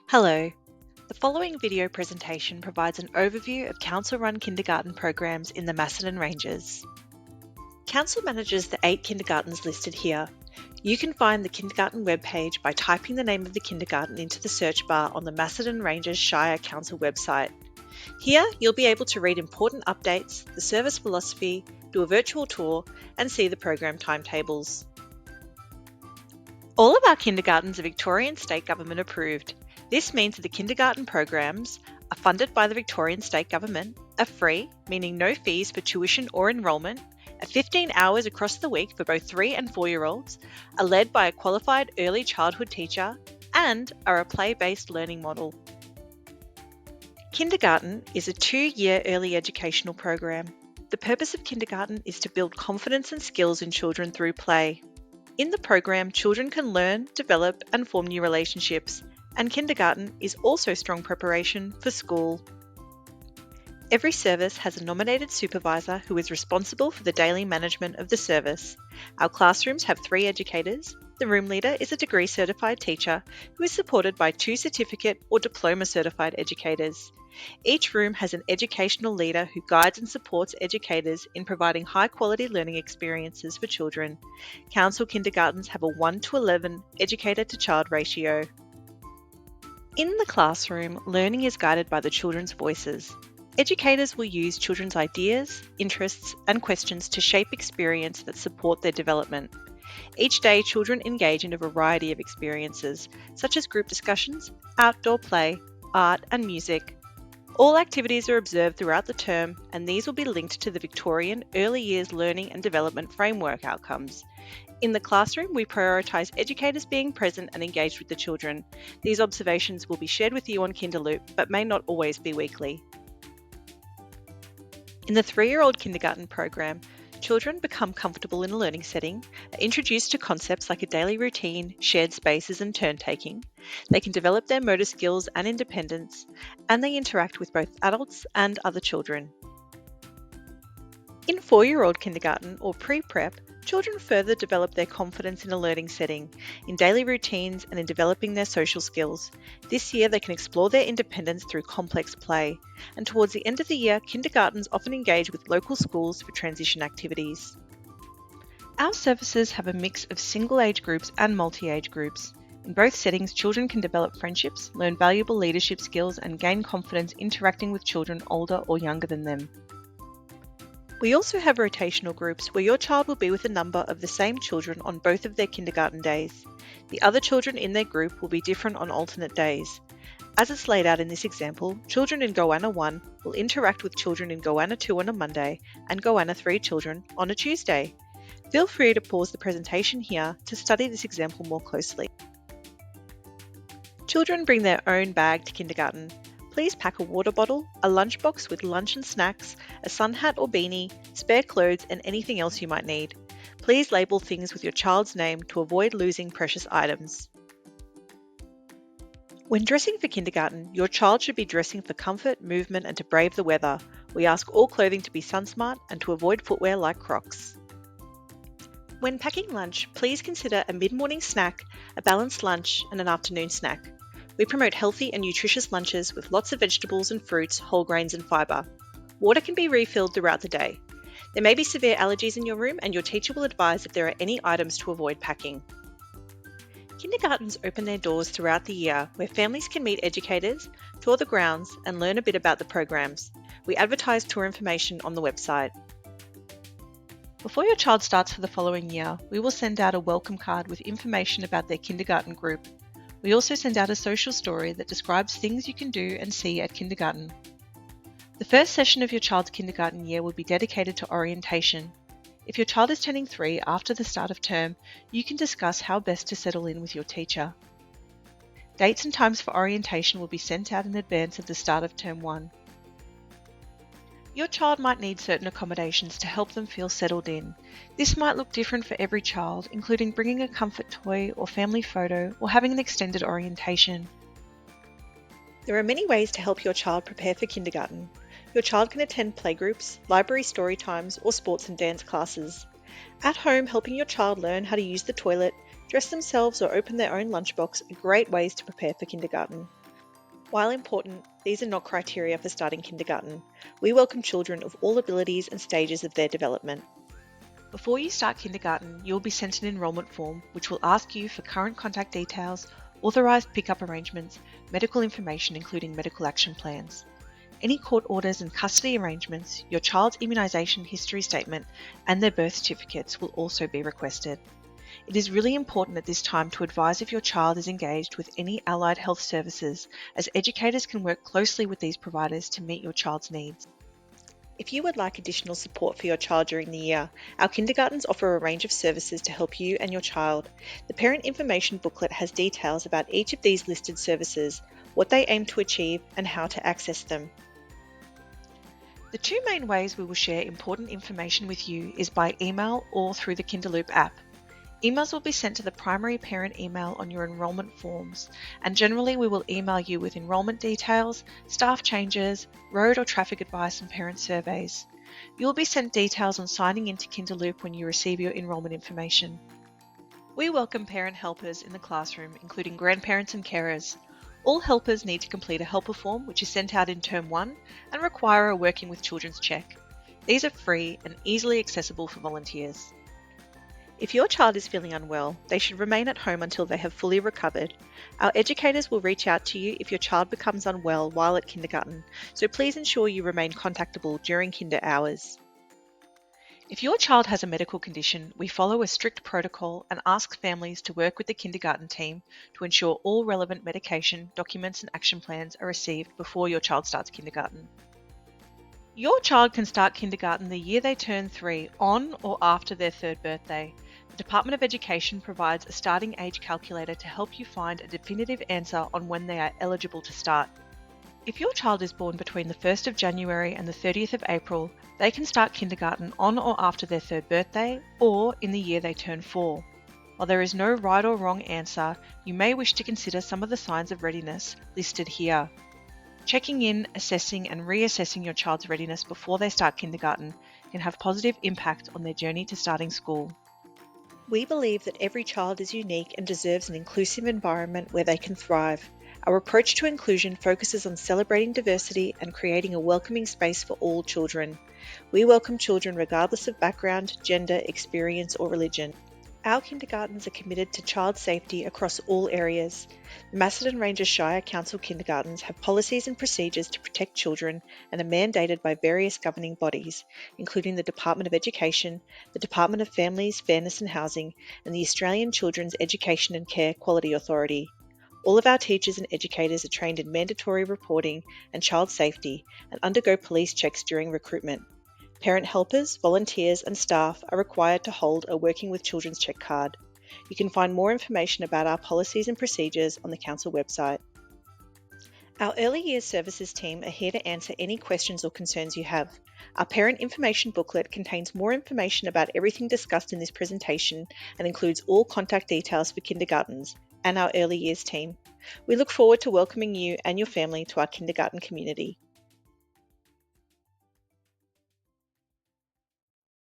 Hello. The following video presentation provides an overview of council-run kindergarten programs in the Macedon Ranges. Council manages the 8 kindergartens listed here. You can find the kindergarten webpage by typing the name of the kindergarten into the search bar on the Macedon Ranges Shire Council website. Here, you'll be able to read important updates, the service philosophy, do a virtual tour, and see the program timetables. All of our kindergartens are Victorian State Government approved. This means that the kindergarten programs are funded by the Victorian State Government, are free, meaning no fees for tuition or enrolment, are 15 hours across the week for both 3 and 4-year-olds, are led by a qualified early childhood teacher, and are a play-based learning model. Kindergarten is a 2-year early educational program. The purpose of kindergarten is to build confidence and skills in children through play. In the program, children can learn, develop, and form new relationships, and kindergarten is also strong preparation for school. Every service has a nominated supervisor who is responsible for the daily management of the service. Our classrooms have 3 educators. The room leader is a degree certified teacher who is supported by 2 certificate or diploma certified educators. Each room has an educational leader who guides and supports educators in providing high quality learning experiences for children. Council kindergartens have a 1:11 educator to child ratio. In the classroom, learning is guided by the children's voices. Educators will use children's ideas, interests, and questions to shape experience that support their development. Each day, children engage in a variety of experiences, such as group discussions, outdoor play, art, and music. All activities are observed throughout the term, and these will be linked to the Victorian Early Years Learning and Development Framework outcomes. In the classroom, we prioritise educators being present and engaged with the children. These observations will be shared with you on Kinderloop, but may not always be weekly. In the 3-year-old kindergarten program, children become comfortable in a learning setting, are introduced to concepts like a daily routine, shared spaces, and turn-taking. They can develop their motor skills and independence, and they interact with both adults and other children. In 4-year-old kindergarten or pre-prep, children further develop their confidence in a learning setting, in daily routines, and in developing their social skills. This year, they can explore their independence through complex play. And towards the end of the year, kindergartens often engage with local schools for transition activities. Our services have a mix of single age groups and multi-age groups. In both settings, children can develop friendships, learn valuable leadership skills, and gain confidence interacting with children older or younger than them. We also have rotational groups where your child will be with a number of the same children on both of their kindergarten days. The other children in their group will be different on alternate days. As it's laid out in this example, children in Goanna 1 will interact with children in Goanna 2 on a Monday and Goanna 3 children on a Tuesday. Feel free to pause the presentation here to study this example more closely. Children bring their own bag to kindergarten. Please pack a water bottle, a lunchbox with lunch and snacks, a sun hat or beanie, spare clothes, and anything else you might need. Please label things with your child's name to avoid losing precious items. When dressing for kindergarten, your child should be dressing for comfort, movement, and to brave the weather. We ask all clothing to be sun-smart and to avoid footwear like Crocs. When packing lunch, please consider a mid-morning snack, a balanced lunch, and an afternoon snack. We promote healthy and nutritious lunches with lots of vegetables and fruits, whole grains and fibre. Water can be refilled throughout the day. There may be severe allergies in your room, and your teacher will advise if there are any items to avoid packing. Kindergartens open their doors throughout the year where families can meet educators, tour the grounds, and learn a bit about the programs. We advertise tour information on the website. Before your child starts for the following year, we will send out a welcome card with information about their kindergarten group. We also send out a social story that describes things you can do and see at kindergarten. The first session of your child's kindergarten year will be dedicated to orientation. If your child is turning 3 after the start of term, you can discuss how best to settle in with your teacher. Dates and times for orientation will be sent out in advance of the start of term 1. Your child might need certain accommodations to help them feel settled in. This might look different for every child, including bringing a comfort toy or family photo or having an extended orientation. There are many ways to help your child prepare for kindergarten. Your child can attend playgroups, library story times, or sports and dance classes. At home, helping your child learn how to use the toilet, dress themselves or open their own lunchbox are great ways to prepare for kindergarten. While important, these are not criteria for starting kindergarten. We welcome children of all abilities and stages of their development. Before you start kindergarten, you will be sent an enrolment form which will ask you for current contact details, authorised pickup arrangements, medical information including medical action plans. Any court orders and custody arrangements, your child's immunisation history statement and their birth certificates will also be requested. It is really important at this time to advise if your child is engaged with any allied health services, as educators can work closely with these providers to meet your child's needs. If you would like additional support for your child during the year, our kindergartens offer a range of services to help you and your child. The Parent Information Booklet has details about each of these listed services, what they aim to achieve, and how to access them. The two main ways we will share important information with you is by email or through the Kinderloop app. Emails will be sent to the primary parent email on your enrolment forms, and generally we will email you with enrolment details, staff changes, road or traffic advice and parent surveys. You will be sent details on signing into Kinderloop when you receive your enrolment information. We welcome parent helpers in the classroom, including grandparents and carers. All helpers need to complete a helper form which is sent out in Term 1 and require a Working with Children's check. These are free and easily accessible for volunteers. If your child is feeling unwell, they should remain at home until they have fully recovered. Our educators will reach out to you if your child becomes unwell while at kindergarten, so please ensure you remain contactable during kinder hours. If your child has a medical condition, we follow a strict protocol and ask families to work with the kindergarten team to ensure all relevant medication, documents and action plans are received before your child starts kindergarten. Your child can start kindergarten the year they turn 3 on or after their 3rd birthday. The Department of Education provides a starting age calculator to help you find a definitive answer on when they are eligible to start. If your child is born between the 1st of January and the 30th of April, they can start kindergarten on or after their 3rd birthday or in the year they turn 4. While there is no right or wrong answer, you may wish to consider some of the signs of readiness listed here. Checking in, assessing and reassessing your child's readiness before they start kindergarten can have positive impact on their journey to starting school. We believe that every child is unique and deserves an inclusive environment where they can thrive. Our approach to inclusion focuses on celebrating diversity and creating a welcoming space for all children. We welcome children regardless of background, gender, experience or religion. Our kindergartens are committed to child safety across all areas. The Macedon Ranges Shire Council kindergartens have policies and procedures to protect children and are mandated by various governing bodies, including the Department of Education, the Department of Families, Fairness and Housing, and the Australian Children's Education and Care Quality Authority. All of our teachers and educators are trained in mandatory reporting and child safety and undergo police checks during recruitment. Parent helpers, volunteers and staff are required to hold a Working with Children's check card. You can find more information about our policies and procedures on the Council website. Our Early Years Services team are here to answer any questions or concerns you have. Our Parent Information Booklet contains more information about everything discussed in this presentation and includes all contact details for kindergartens and our Early Years team. We look forward to welcoming you and your family to our kindergarten community.